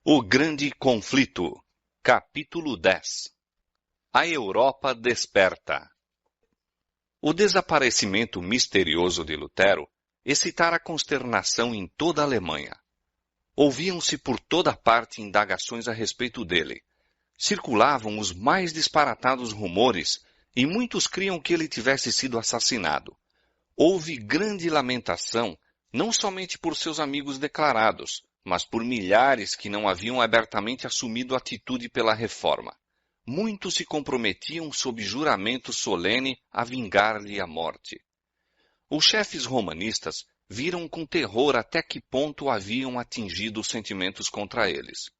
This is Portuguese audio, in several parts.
O Grande Conflito, capítulo 10. A Europa desperta. O desaparecimento misterioso de Lutero excitara consternação em toda a Alemanha. Ouviam-se por toda parte indagações a respeito dele. Circulavam os mais disparatados rumores, e muitos criam que ele tivesse sido assassinado. Houve grande lamentação, não somente por seus amigos declarados, mas por milhares que não haviam abertamente assumido atitude pela reforma. Muitos se comprometiam sob juramento solene a vingar-lhe a morte. Os chefes romanistas viram com terror até que ponto haviam atingido os sentimentos contra eles.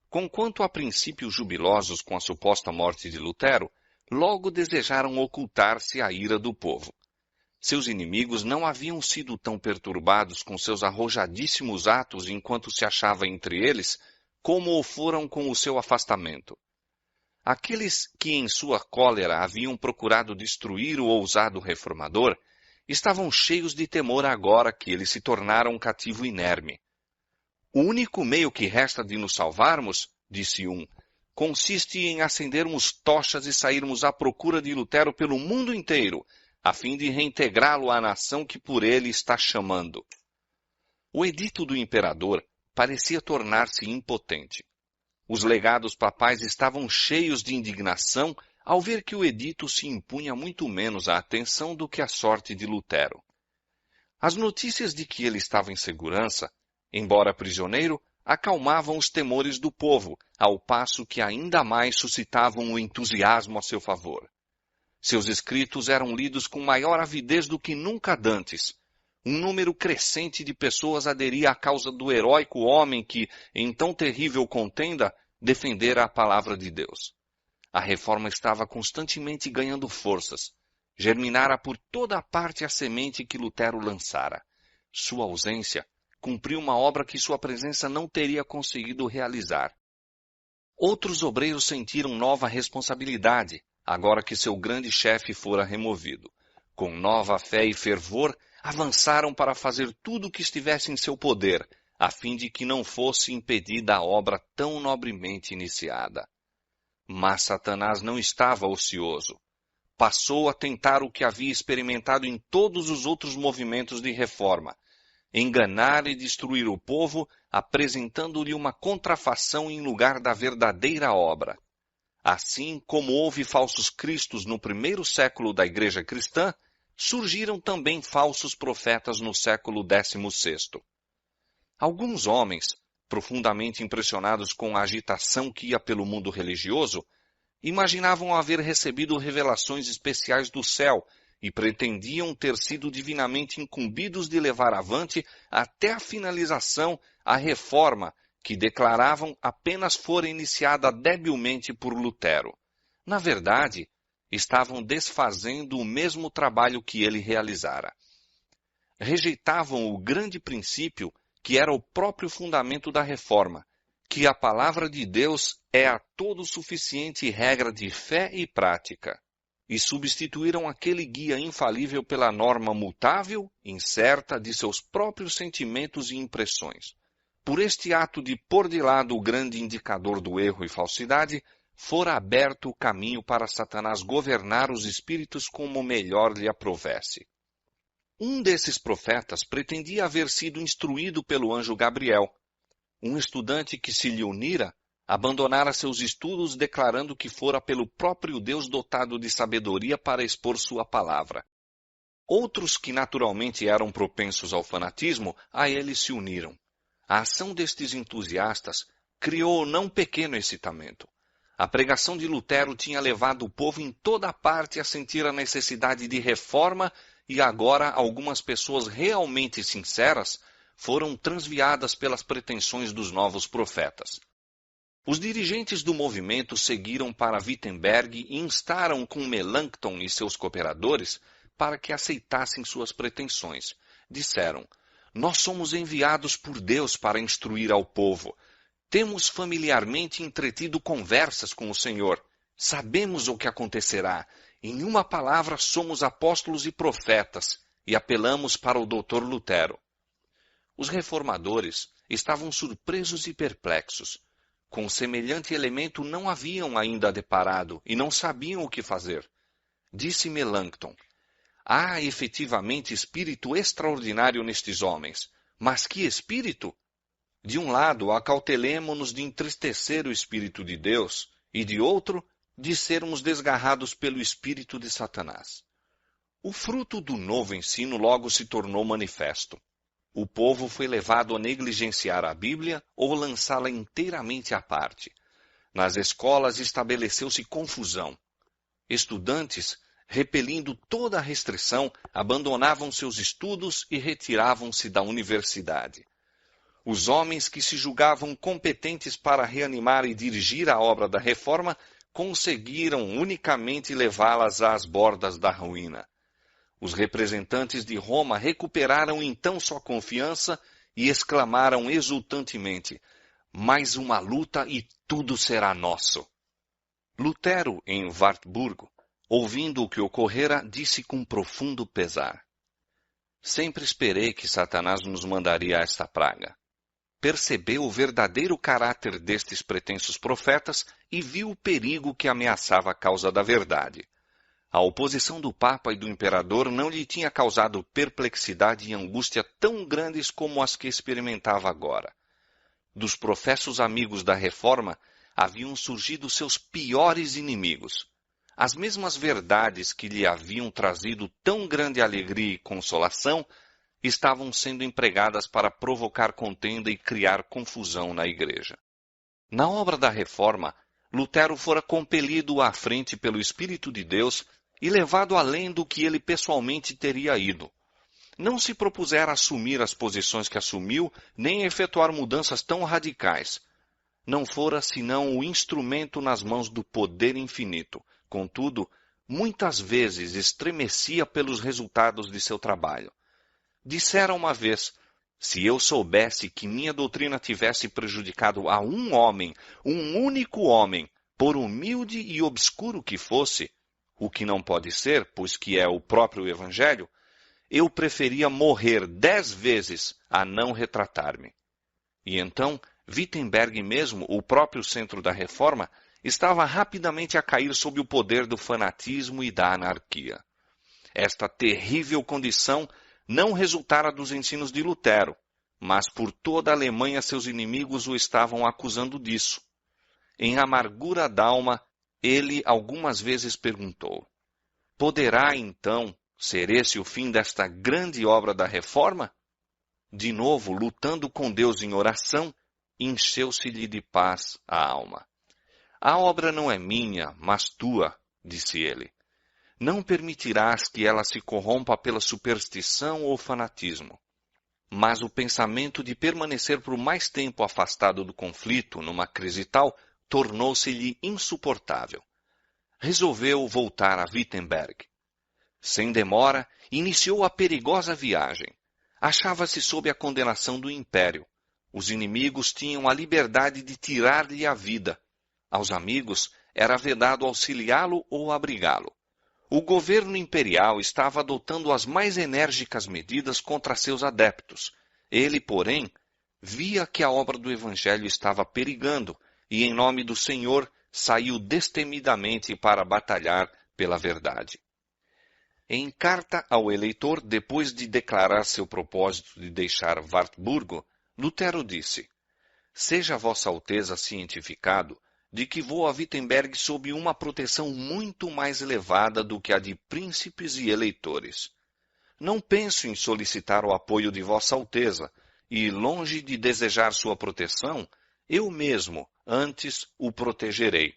Conquanto a princípio jubilosos com a suposta morte de Lutero, logo desejaram ocultar-se à ira do povo. Seus inimigos não haviam sido tão perturbados com seus arrojadíssimos atos enquanto se achava entre eles, como o foram com o seu afastamento. Aqueles que em sua cólera haviam procurado destruir o ousado reformador, estavam cheios de temor agora que ele se tornara um cativo inerme. O único meio que resta de nos salvarmos, disse um, consiste em acendermos tochas e sairmos à procura de Lutero pelo mundo inteiro, a fim de reintegrá-lo à nação que por ele está chamando. O edito do imperador parecia tornar-se impotente. Os legados papais estavam cheios de indignação ao ver que o edito se impunha muito menos à atenção do que à sorte de Lutero. As notícias de que ele estava em segurança, embora prisioneiro, acalmavam os temores do povo, ao passo que ainda mais suscitavam o entusiasmo a seu favor. Seus escritos eram lidos com maior avidez do que nunca dantes. Um número crescente de pessoas aderia à causa do heróico homem que, em tão terrível contenda, defendera a palavra de Deus. A reforma estava constantemente ganhando forças. Germinara por toda a parte a semente que Lutero lançara. Sua ausência cumpriu uma obra que sua presença não teria conseguido realizar. Outros obreiros sentiram nova responsabilidade, agora que seu grande chefe fora removido. Com nova fé e fervor, avançaram para fazer tudo o que estivesse em seu poder, a fim de que não fosse impedida a obra tão nobremente iniciada. Mas Satanás não estava ocioso. Passou a tentar o que havia experimentado em todos os outros movimentos de reforma: enganar e destruir o povo, apresentando-lhe uma contrafação em lugar da verdadeira obra. Assim como houve falsos cristos no primeiro século da Igreja cristã, surgiram também falsos profetas no século XVI. Alguns homens, profundamente impressionados com a agitação que ia pelo mundo religioso, imaginavam haver recebido revelações especiais do céu e pretendiam ter sido divinamente incumbidos de levar avante até a finalização a reforma que declaravam apenas fora iniciada debilmente por Lutero. Na verdade, estavam desfazendo o mesmo trabalho que ele realizara. Rejeitavam o grande princípio que era o próprio fundamento da reforma, que a palavra de Deus é a todo suficiente regra de fé e prática, e substituíram aquele guia infalível pela norma mutável, incerta, de seus próprios sentimentos e impressões. Por este ato de pôr de lado o grande indicador do erro e falsidade, fora aberto o caminho para Satanás governar os espíritos como melhor lhe aprovesse. Um desses profetas pretendia haver sido instruído pelo anjo Gabriel. Um estudante que se lhe unira abandonara seus estudos declarando que fora pelo próprio Deus dotado de sabedoria para expor sua palavra. Outros que naturalmente eram propensos ao fanatismo, a ele se uniram. A ação destes entusiastas criou não pequeno excitamento. A pregação de Lutero tinha levado o povo em toda parte a sentir a necessidade de reforma e agora algumas pessoas realmente sinceras foram transviadas pelas pretensões dos novos profetas. Os dirigentes do movimento seguiram para Wittenberg e instaram com Melanchthon e seus cooperadores para que aceitassem suas pretensões. Disseram: nós somos enviados por Deus para instruir ao povo. Temos familiarmente entretido conversas com o Senhor. Sabemos o que acontecerá. Em uma palavra, somos apóstolos e profetas, e apelamos para o Dr. Lutero. Os reformadores estavam surpresos e perplexos. Com semelhante elemento não haviam ainda deparado e não sabiam o que fazer. Disse Melanchthon: há efetivamente espírito extraordinário nestes homens. Mas que espírito? De um lado, acautelemo-nos de entristecer o Espírito de Deus, e de outro, de sermos desgarrados pelo espírito de Satanás. O fruto do novo ensino logo se tornou manifesto. O povo foi levado a negligenciar a Bíblia ou lançá-la inteiramente à parte. Nas escolas estabeleceu-se confusão. Estudantes, repelindo toda a restrição, abandonavam seus estudos e retiravam-se da universidade. Os homens que se julgavam competentes para reanimar e dirigir a obra da reforma conseguiram unicamente levá-las às bordas da ruína. Os representantes de Roma recuperaram então sua confiança e exclamaram exultantemente: mais uma luta e tudo será nosso. Lutero, em Wartburgo, ouvindo o que ocorrera, disse com profundo pesar: sempre esperei que Satanás nos mandaria esta praga. Percebeu o verdadeiro caráter destes pretensos profetas e viu o perigo que ameaçava a causa da verdade. A oposição do Papa e do Imperador não lhe tinha causado perplexidade e angústia tão grandes como as que experimentava agora. Dos professos amigos da Reforma haviam surgido seus piores inimigos. As mesmas verdades que lhe haviam trazido tão grande alegria e consolação estavam sendo empregadas para provocar contenda e criar confusão na Igreja. Na obra da Reforma, Lutero fora compelido à frente pelo Espírito de Deus e levado além do que ele pessoalmente teria ido. Não se propusera assumir as posições que assumiu, nem efetuar mudanças tão radicais. Não fora senão o instrumento nas mãos do poder infinito. Contudo, muitas vezes estremecia pelos resultados de seu trabalho. Dissera uma vez: se eu soubesse que minha doutrina tivesse prejudicado a um homem, um único homem, por humilde e obscuro que fosse, o que não pode ser, pois que é o próprio Evangelho, eu preferia morrer 10 vezes a não retratar-me. E então, Wittenberg mesmo, o próprio centro da Reforma, estava rapidamente a cair sob o poder do fanatismo e da anarquia. Esta terrível condição não resultara dos ensinos de Lutero, mas por toda a Alemanha seus inimigos o estavam acusando disso. Em amargura d'alma, ele algumas vezes perguntou: poderá, então, ser esse o fim desta grande obra da Reforma? De novo, lutando com Deus em oração, encheu-se-lhe de paz a alma. A obra não é minha, mas tua, disse ele. Não permitirás que ela se corrompa pela superstição ou fanatismo. Mas o pensamento de permanecer por mais tempo afastado do conflito, numa crise tal, tornou-se-lhe insuportável. Resolveu voltar a Wittenberg. Sem demora, iniciou a perigosa viagem. Achava-se sob a condenação do Império. Os inimigos tinham a liberdade de tirar-lhe a vida. Aos amigos era vedado auxiliá-lo ou abrigá-lo. O governo imperial estava adotando as mais enérgicas medidas contra seus adeptos. Ele, porém, via que a obra do Evangelho estava perigando e, em nome do Senhor, saiu destemidamente para batalhar pela verdade. Em carta ao eleitor, depois de declarar seu propósito de deixar Wartburgo, Lutero disse: seja Vossa Alteza cientificado de que vou a Wittenberg sob uma proteção muito mais elevada do que a de príncipes e eleitores. Não penso em solicitar o apoio de Vossa Alteza, e, longe de desejar sua proteção, eu mesmo, antes, o protegerei.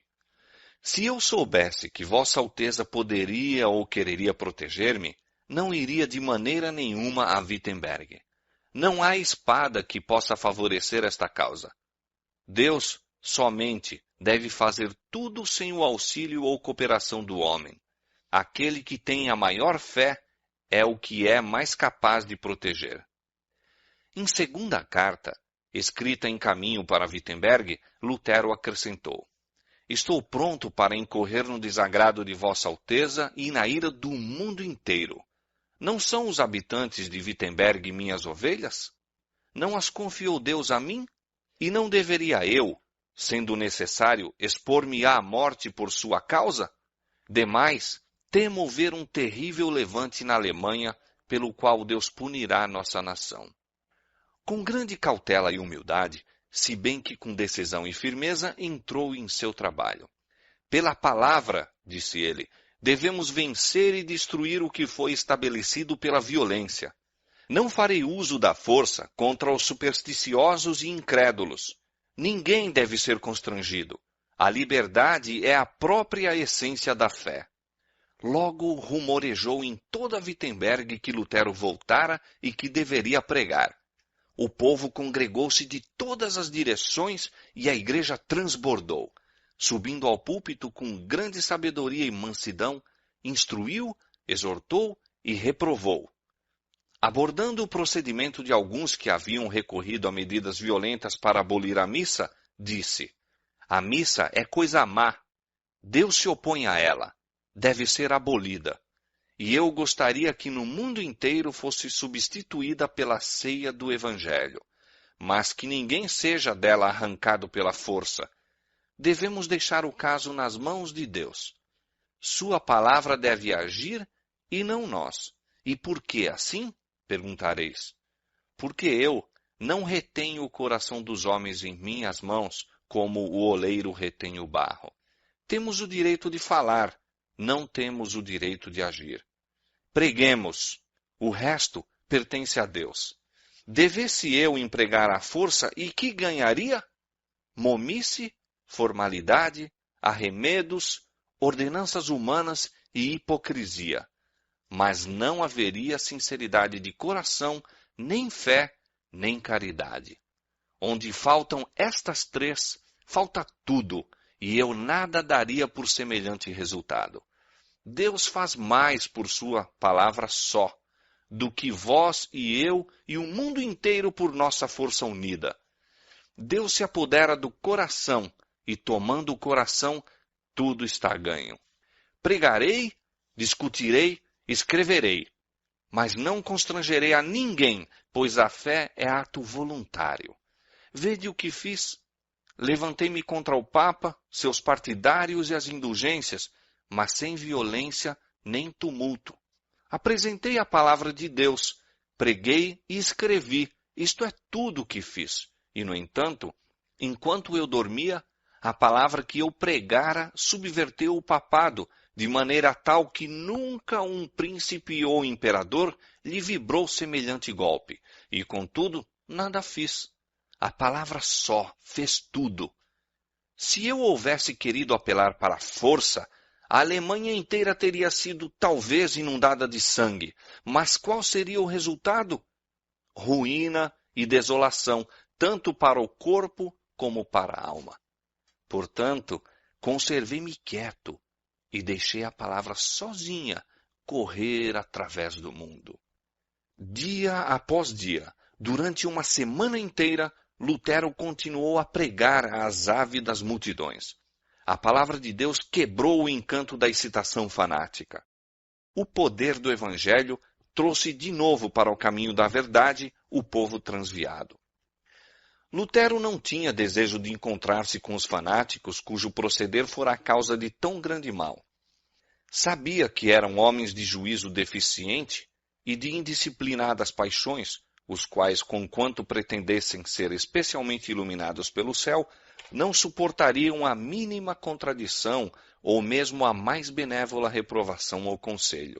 Se eu soubesse que Vossa Alteza poderia ou quereria proteger-me, não iria de maneira nenhuma a Wittenberg. Não há espada que possa favorecer esta causa. Deus, somente, deve fazer tudo sem o auxílio ou cooperação do homem. Aquele que tem a maior fé é o que é mais capaz de proteger. Em segunda carta, escrita em caminho para Wittenberg, Lutero acrescentou: estou pronto para incorrer no desagrado de Vossa Alteza e na ira do mundo inteiro. Não são os habitantes de Wittenberg minhas ovelhas? não as confiou Deus a mim? E não deveria eu, sendo necessário, expor-me à morte por sua causa? Demais, temo ver um terrível levante na Alemanha, pelo qual Deus punirá nossa nação. Com grande cautela e humildade, se bem que com decisão e firmeza, entrou em seu trabalho. Pela palavra, disse ele, devemos vencer e destruir o que foi estabelecido pela violência. Não farei uso da força contra os supersticiosos e incrédulos. Ninguém deve ser constrangido. A liberdade é a própria essência da fé. Logo rumorejou em toda Wittenberg que Lutero voltara e que deveria pregar. O povo congregou-se de todas as direções e a igreja transbordou. Subindo ao púlpito com grande sabedoria e mansidão, instruiu, exortou e reprovou. Abordando o procedimento de alguns que haviam recorrido a medidas violentas para abolir a missa, disse: a missa é coisa má. Deus se opõe a ela. Deve ser abolida. E eu gostaria que no mundo inteiro fosse substituída pela ceia do Evangelho, mas que ninguém seja dela arrancado pela força. Devemos deixar o caso nas mãos de Deus. Sua palavra deve agir e não nós. E por que assim? Perguntareis. Porque eu não retenho o coração dos homens em minhas mãos, como o oleiro retém o barro. Temos o direito de falar, não temos o direito de agir. Preguemos, o resto pertence a Deus. Devesse eu empregar a força e que ganharia? Momice, formalidade, arremedos, ordenanças humanas e hipocrisia. Mas não haveria sinceridade de coração, nem fé, nem caridade. Onde faltam estas três, falta tudo, e eu nada daria por semelhante resultado. Deus faz mais por sua palavra só, do que vós e eu e o mundo inteiro por nossa força unida. Deus se apodera do coração, e tomando o coração, tudo está ganho. Pregarei, discutirei, escreverei, mas não constrangerei a ninguém, pois a fé é ato voluntário. Vede o que fiz. Levantei-me contra o Papa, seus partidários e as indulgências, mas sem violência nem tumulto. Apresentei a palavra de Deus, preguei e escrevi, isto é tudo o que fiz. E, no entanto, enquanto eu dormia, a palavra que eu pregara subverteu o papado, de maneira tal que nunca um príncipe ou imperador lhe vibrou semelhante golpe. E, contudo, nada fiz. A palavra só fez tudo. Se eu houvesse querido apelar para a força, a Alemanha inteira teria sido talvez inundada de sangue. Mas qual seria o resultado? Ruína e desolação, tanto para o corpo como para a alma. Portanto, conservei-me quieto e deixei a palavra sozinha correr através do mundo. Dia após dia, durante uma semana inteira, Lutero continuou a pregar às ávidas multidões. A palavra de Deus quebrou o encanto da excitação fanática. O poder do Evangelho trouxe de novo para o caminho da verdade o povo transviado. Lutero não tinha desejo de encontrar-se com os fanáticos cujo proceder fora a causa de tão grande mal. Sabia que eram homens de juízo deficiente e de indisciplinadas paixões, os quais, conquanto pretendessem ser especialmente iluminados pelo céu, não suportariam a mínima contradição ou mesmo a mais benévola reprovação ou conselho.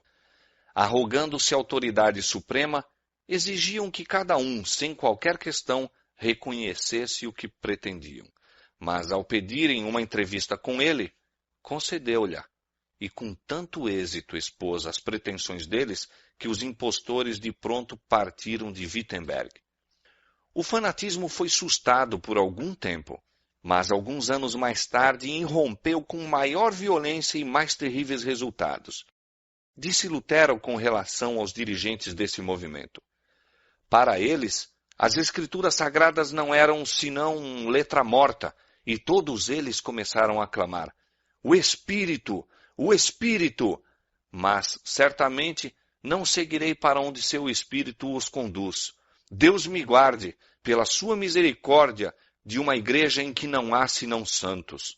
Arrogando-se autoridade suprema, exigiam que cada um, sem qualquer questão, reconhecesse o que pretendiam. Mas, ao pedirem uma entrevista com ele, concedeu-lhe, e com tanto êxito expôs as pretensões deles que os impostores de pronto partiram de Wittenberg. O fanatismo foi sustado por algum tempo, mas alguns anos mais tarde irrompeu com maior violência e mais terríveis resultados. Disse Lutero com relação aos dirigentes desse movimento: para eles, as escrituras sagradas não eram senão letra morta, e todos eles começaram a clamar: o Espírito! O Espírito! Mas, certamente, não seguirei para onde seu Espírito os conduz. Deus me guarde, pela sua misericórdia, de uma igreja em que não há senão santos.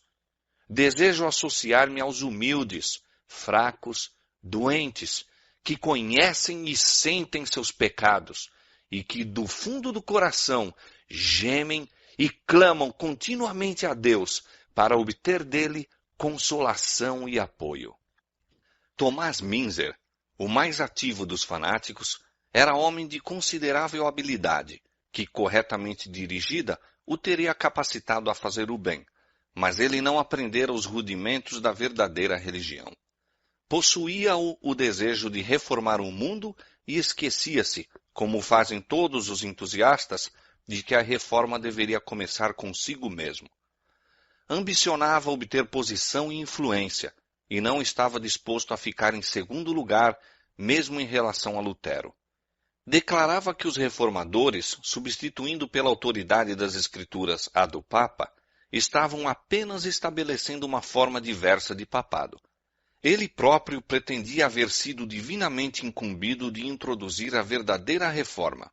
Desejo associar-me aos humildes, fracos, doentes, que conhecem e sentem seus pecados, e que do fundo do coração gemem e clamam continuamente a Deus para obter dele consolação e apoio. Tomás Münzer, o mais ativo dos fanáticos, era homem de considerável habilidade, que, corretamente dirigida, o teria capacitado a fazer o bem, mas ele não aprendera os rudimentos da verdadeira religião. Possuía-o o desejo de reformar o mundo e esquecia-se, como fazem todos os entusiastas, de que a reforma deveria começar consigo mesmo. Ambicionava obter posição e influência, e não estava disposto a ficar em segundo lugar, mesmo em relação a Lutero. Declarava que os reformadores, substituindo pela autoridade das Escrituras a do Papa, estavam apenas estabelecendo uma forma diversa de papado. Ele próprio pretendia haver sido divinamente incumbido de introduzir a verdadeira reforma.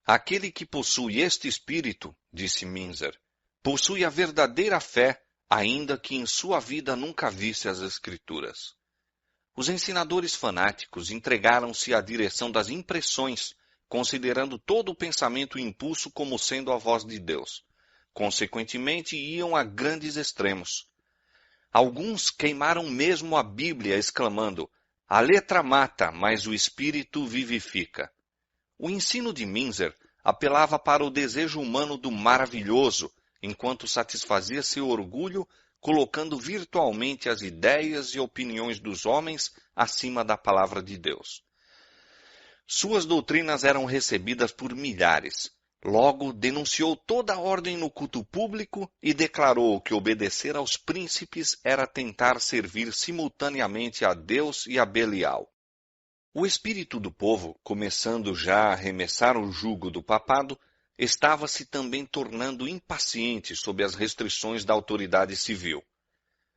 Aquele que possui este espírito, disse Münzer, possui a verdadeira fé, ainda que em sua vida nunca visse as Escrituras. Os ensinadores fanáticos entregaram-se à direção das impressões, considerando todo o pensamento e impulso como sendo a voz de Deus. Consequentemente, iam a grandes extremos. Alguns queimaram mesmo a Bíblia, exclamando: "A letra mata, mas o Espírito vivifica." O ensino de Münzer apelava para o desejo humano do maravilhoso, enquanto satisfazia seu orgulho, colocando virtualmente as ideias e opiniões dos homens acima da palavra de Deus. Suas doutrinas eram recebidas por milhares. Logo, denunciou toda a ordem no culto público e declarou que obedecer aos príncipes era tentar servir simultaneamente a Deus e a Belial. O espírito do povo, começando já a arremessar o jugo do papado, estava-se também tornando impaciente sob as restrições da autoridade civil.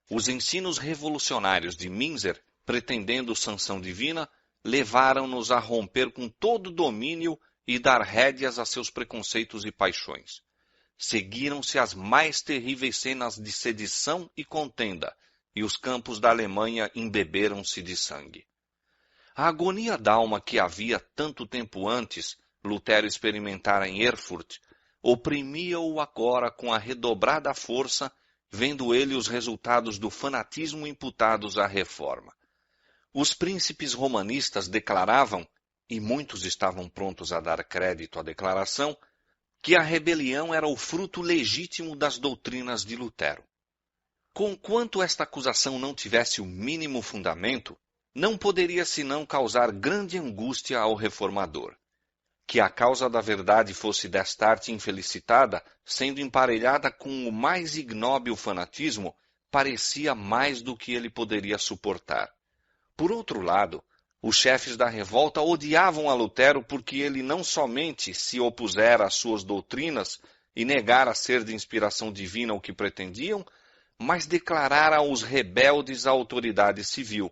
Os ensinos revolucionários de Münzer, pretendendo sanção divina, levaram-nos a romper com todo o domínio e dar rédeas a seus preconceitos e paixões. Seguiram-se as mais terríveis cenas de sedição e contenda, e os campos da Alemanha embeberam-se de sangue. A agonia d'alma que havia tanto tempo antes Lutero experimentara em Erfurt, oprimia-o agora com a redobrada força, vendo ele os resultados do fanatismo imputados à reforma. Os príncipes romanistas declaravam, e muitos estavam prontos a dar crédito à declaração, que a rebelião era o fruto legítimo das doutrinas de Lutero. Conquanto esta acusação não tivesse o mínimo fundamento, não poderia senão causar grande angústia ao reformador. Que a causa da verdade fosse destarte infelicitada, sendo emparelhada com o mais ignóbil fanatismo, parecia mais do que ele poderia suportar. Por outro lado, os chefes da revolta odiavam a Lutero porque ele não somente se opusera às suas doutrinas e negara ser de inspiração divina o que pretendiam, mas declarara aos rebeldes a autoridade civil.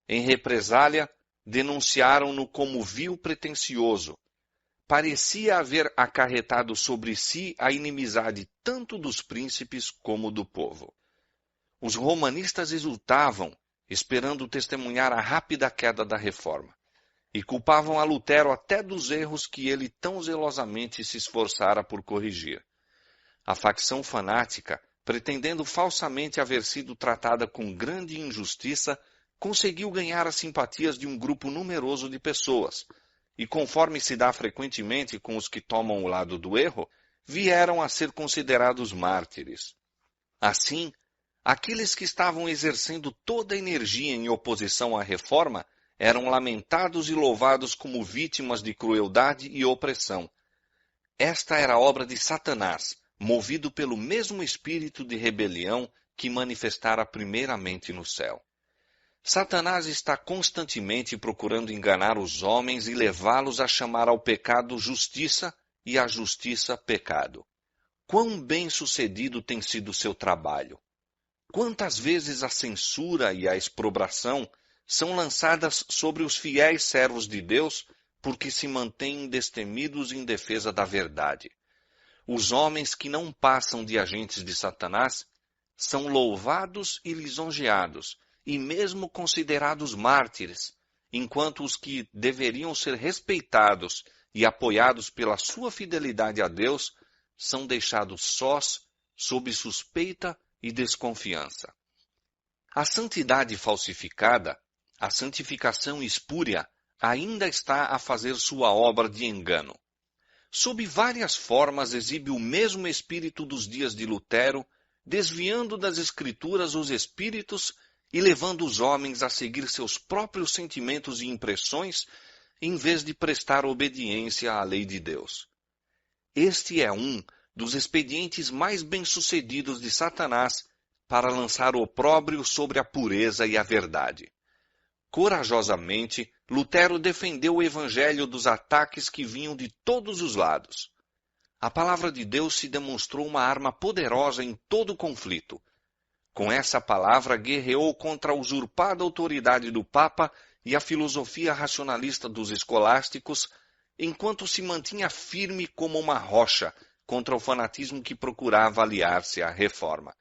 Em represália, denunciaram-no como vil pretensioso. Parecia haver acarretado sobre si a inimizade tanto dos príncipes como do povo. Os romanistas exultavam, esperando testemunhar a rápida queda da reforma, e culpavam a Lutero até dos erros que ele tão zelosamente se esforçara por corrigir. A facção fanática, pretendendo falsamente haver sido tratada com grande injustiça, conseguiu ganhar as simpatias de um grupo numeroso de pessoas, e conforme se dá frequentemente com os que tomam o lado do erro, vieram a ser considerados mártires. Assim, aqueles que estavam exercendo toda a energia em oposição à reforma eram lamentados e louvados como vítimas de crueldade e opressão. Esta era a obra de Satanás, movido pelo mesmo espírito de rebelião que manifestara primeiramente no céu. Satanás está constantemente procurando enganar os homens e levá-los a chamar ao pecado justiça e à justiça pecado. Quão bem-sucedido tem sido o seu trabalho! Quantas vezes a censura e a exprobração são lançadas sobre os fiéis servos de Deus porque se mantêm destemidos em defesa da verdade. Os homens que não passam de agentes de Satanás são louvados e lisonjeados, e mesmo considerados mártires, enquanto os que deveriam ser respeitados e apoiados pela sua fidelidade a Deus são deixados sós, sob suspeita e desconfiança. A santidade falsificada, a santificação espúria, ainda está a fazer sua obra de engano. Sob várias formas exibe o mesmo espírito dos dias de Lutero, desviando das Escrituras os espíritos e levando os homens a seguir seus próprios sentimentos e impressões, em vez de prestar obediência à lei de Deus. Este é um dos expedientes mais bem-sucedidos de Satanás para lançar opróbrio sobre a pureza e a verdade. Corajosamente, Lutero defendeu o evangelho dos ataques que vinham de todos os lados. A palavra de Deus se demonstrou uma arma poderosa em todo o conflito. Com essa palavra, guerreou contra a usurpada autoridade do Papa e a filosofia racionalista dos escolásticos, enquanto se mantinha firme como uma rocha contra o fanatismo que procurava aliar-se à reforma.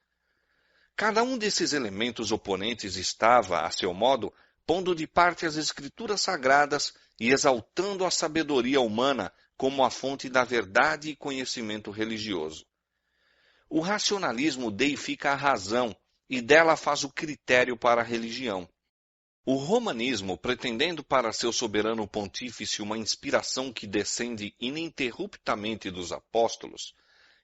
Cada um desses elementos oponentes estava, a seu modo, pondo de parte as Escrituras Sagradas e exaltando a sabedoria humana como a fonte da verdade e conhecimento religioso. O racionalismo deifica a razão e dela faz o critério para a religião. O romanismo, pretendendo para seu soberano pontífice uma inspiração que descende ininterruptamente dos apóstolos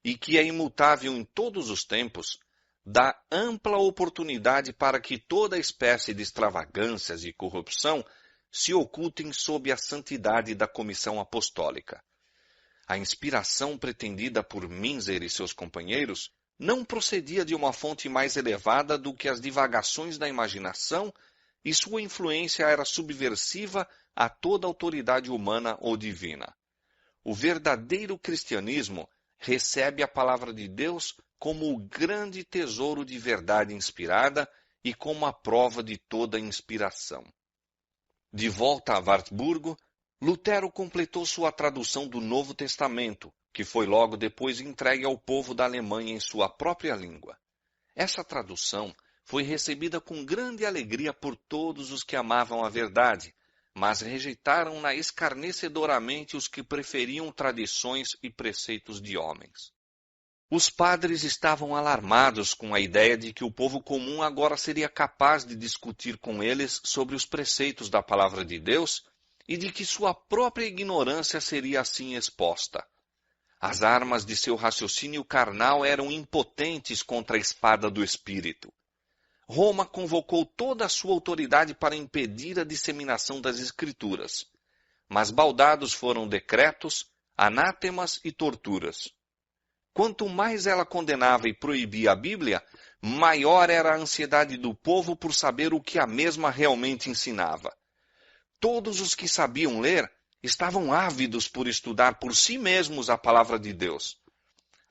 e que é imutável em todos os tempos, dá ampla oportunidade para que toda espécie de extravagâncias e corrupção se ocultem sob a santidade da comissão apostólica. A inspiração pretendida por Minzer e seus companheiros não procedia de uma fonte mais elevada do que as divagações da imaginação, e sua influência era subversiva a toda autoridade humana ou divina. O verdadeiro cristianismo recebe a palavra de Deus como o grande tesouro de verdade inspirada e como a prova de toda inspiração. De volta a Wartburgo, Lutero completou sua tradução do Novo Testamento, que foi logo depois entregue ao povo da Alemanha em sua própria língua. Essa tradução foi recebida com grande alegria por todos os que amavam a verdade, mas rejeitaram-na escarnecedoramente os que preferiam tradições e preceitos de homens. Os padres estavam alarmados com a ideia de que o povo comum agora seria capaz de discutir com eles sobre os preceitos da palavra de Deus e de que sua própria ignorância seria assim exposta. As armas de seu raciocínio carnal eram impotentes contra a espada do Espírito. Roma convocou toda a sua autoridade para impedir a disseminação das Escrituras, mas baldados foram decretos, anátemas e torturas. Quanto mais ela condenava e proibia a Bíblia, maior era a ansiedade do povo por saber o que a mesma realmente ensinava. Todos os que sabiam ler estavam ávidos por estudar por si mesmos a palavra de Deus.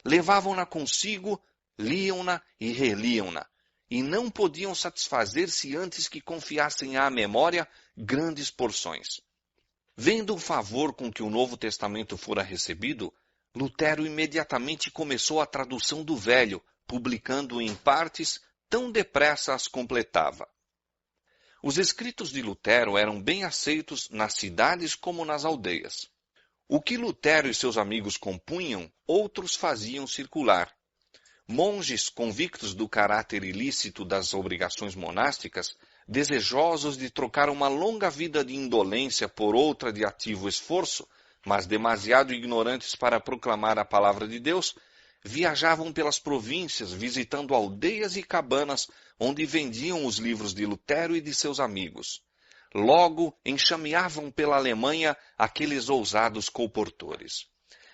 Levavam-na consigo, liam-na e reliam-na, e não podiam satisfazer-se antes que confiassem à memória grandes porções. Vendo o favor com que o Novo Testamento fora recebido, Lutero imediatamente começou a tradução do Velho, publicando-o em partes, tão depressa as completava. Os escritos de Lutero eram bem aceitos nas cidades como nas aldeias. O que Lutero e seus amigos compunham, outros faziam circular. Monges convictos do caráter ilícito das obrigações monásticas, desejosos de trocar uma longa vida de indolência por outra de ativo esforço, mas demasiado ignorantes para proclamar a palavra de Deus, viajavam pelas províncias, visitando aldeias e cabanas onde vendiam os livros de Lutero e de seus amigos. Logo enxameavam pela Alemanha aqueles ousados colportores.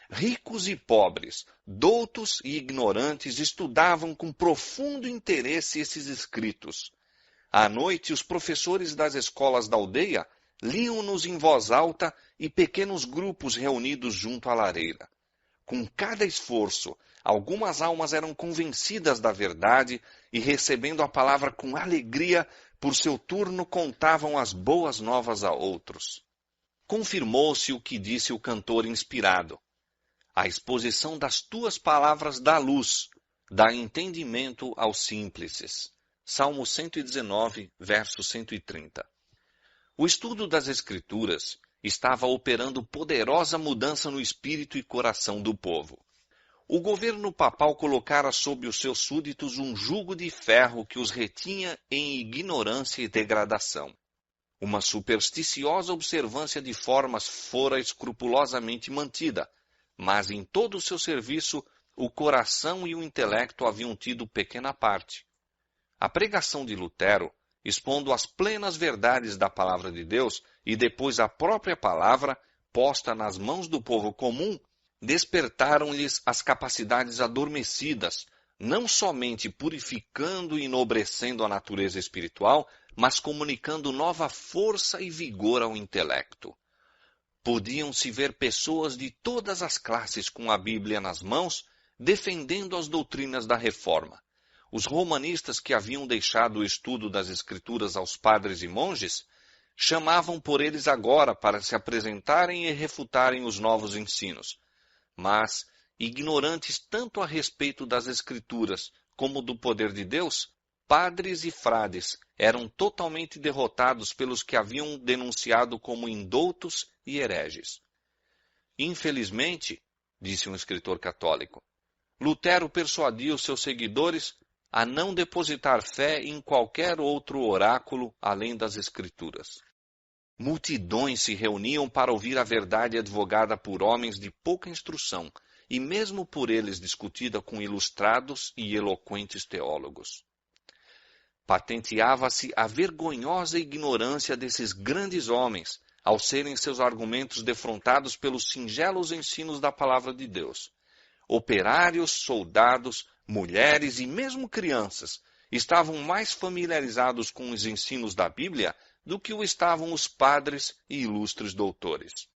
Ricos e pobres, doutos e ignorantes estudavam com profundo interesse esses escritos. À noite, os professores das escolas da aldeia liam-nos em voz alta e pequenos grupos reunidos junto à lareira. Com cada esforço, algumas almas eram convencidas da verdade e, recebendo a palavra com alegria, por seu turno contavam as boas novas a outros. confirmou-se o que disse o cantor inspirado. A exposição das tuas palavras dá luz, dá entendimento aos simples. Salmo 119, verso 130. O estudo das Escrituras estava operando poderosa mudança no espírito e coração do povo. O governo papal colocara sob os seus súditos um jugo de ferro que os retinha em ignorância e degradação. Uma supersticiosa observância de formas fora escrupulosamente mantida, mas em todo o seu serviço o coração e o intelecto haviam tido pequena parte. A pregação de Lutero, expondo as plenas verdades da palavra de Deus e depois a própria palavra, posta nas mãos do povo comum, despertaram-lhes as capacidades adormecidas, não somente purificando e enobrecendo a natureza espiritual, mas comunicando nova força e vigor ao intelecto. Podiam-se ver pessoas de todas as classes com a Bíblia nas mãos, defendendo as doutrinas da Reforma. Os romanistas que haviam deixado o estudo das Escrituras aos padres e monges, chamavam por eles agora para se apresentarem e refutarem os novos ensinos. Mas, ignorantes tanto a respeito das Escrituras como do poder de Deus, padres e frades eram totalmente derrotados pelos que haviam denunciado como indoutos e hereges. Infelizmente, disse um escritor católico, Lutero persuadiu seus seguidores a não depositar fé em qualquer outro oráculo além das Escrituras. Multidões se reuniam para ouvir a verdade advogada por homens de pouca instrução, e mesmo por eles discutida com ilustrados e eloquentes teólogos. Patenteava-se a vergonhosa ignorância desses grandes homens, ao serem seus argumentos defrontados pelos singelos ensinos da palavra de Deus. Operários, soldados, mulheres e mesmo crianças estavam mais familiarizados com os ensinos da Bíblia do que o estavam os padres e ilustres doutores.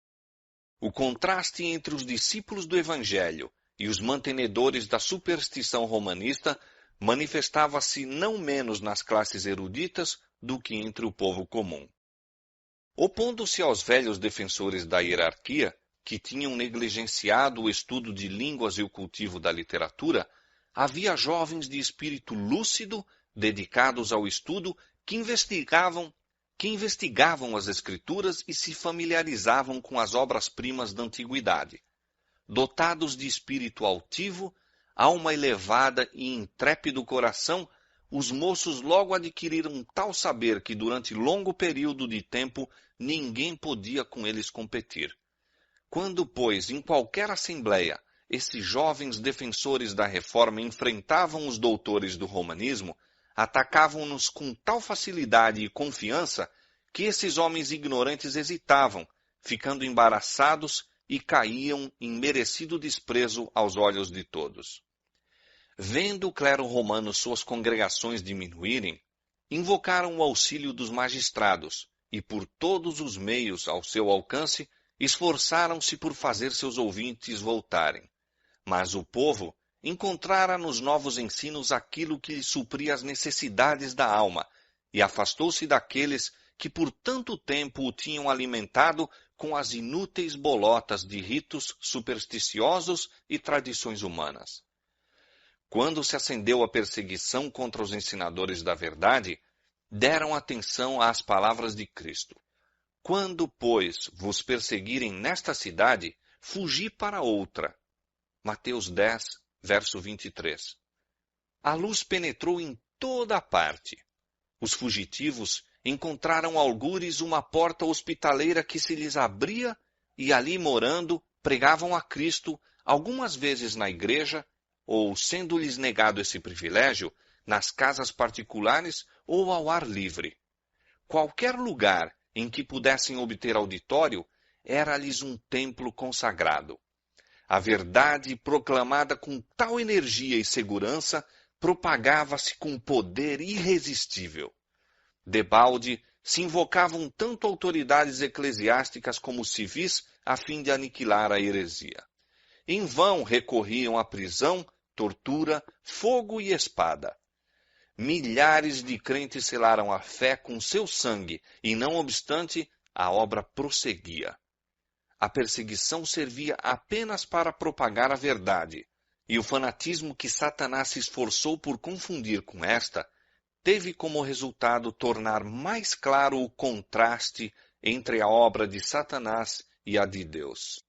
O contraste entre os discípulos do Evangelho e os mantenedores da superstição romanista manifestava-se não menos nas classes eruditas do que entre o povo comum. Opondo-se aos velhos defensores da hierarquia, que tinham negligenciado o estudo de línguas e o cultivo da literatura, havia jovens de espírito lúcido, dedicados ao estudo, que investigavam as Escrituras e se familiarizavam com as obras-primas da antiguidade. Dotados de espírito altivo, alma elevada e intrépido coração, os moços logo adquiriram tal saber que durante longo período de tempo ninguém podia com eles competir. Quando, pois, em qualquer assembleia, esses jovens defensores da reforma enfrentavam os doutores do romanismo, atacavam-nos com tal facilidade e confiança que esses homens ignorantes hesitavam, ficando embaraçados e caíam em merecido desprezo aos olhos de todos. Vendo o clero romano suas congregações diminuírem, invocaram o auxílio dos magistrados e, por todos os meios ao seu alcance, esforçaram-se por fazer seus ouvintes voltarem. Mas o povo encontrara nos novos ensinos aquilo que lhe supria as necessidades da alma e afastou-se daqueles que por tanto tempo o tinham alimentado com as inúteis bolotas de ritos supersticiosos e tradições humanas. Quando se acendeu a perseguição contra os ensinadores da verdade, deram atenção às palavras de Cristo. Quando, pois, vos perseguirem nesta cidade, fugi para outra. Mateus 10, verso 23. A luz penetrou em toda a parte. Os fugitivos encontraram algures uma porta hospitaleira que se lhes abria e ali morando pregavam a Cristo, algumas vezes na igreja, ou, sendo-lhes negado esse privilégio, nas casas particulares ou ao ar livre. Qualquer lugar em que pudessem obter auditório era-lhes um templo consagrado. A verdade, proclamada com tal energia e segurança, propagava-se com poder irresistível. Debalde, se invocavam tanto autoridades eclesiásticas como civis a fim de aniquilar a heresia. Em vão recorriam à prisão, tortura, fogo e espada. Milhares de crentes selaram a fé com seu sangue e, não obstante, a obra prosseguia. a perseguição servia apenas para propagar a verdade, e o fanatismo que Satanás se esforçou por confundir com esta teve como resultado tornar mais claro o contraste entre a obra de Satanás e a de Deus.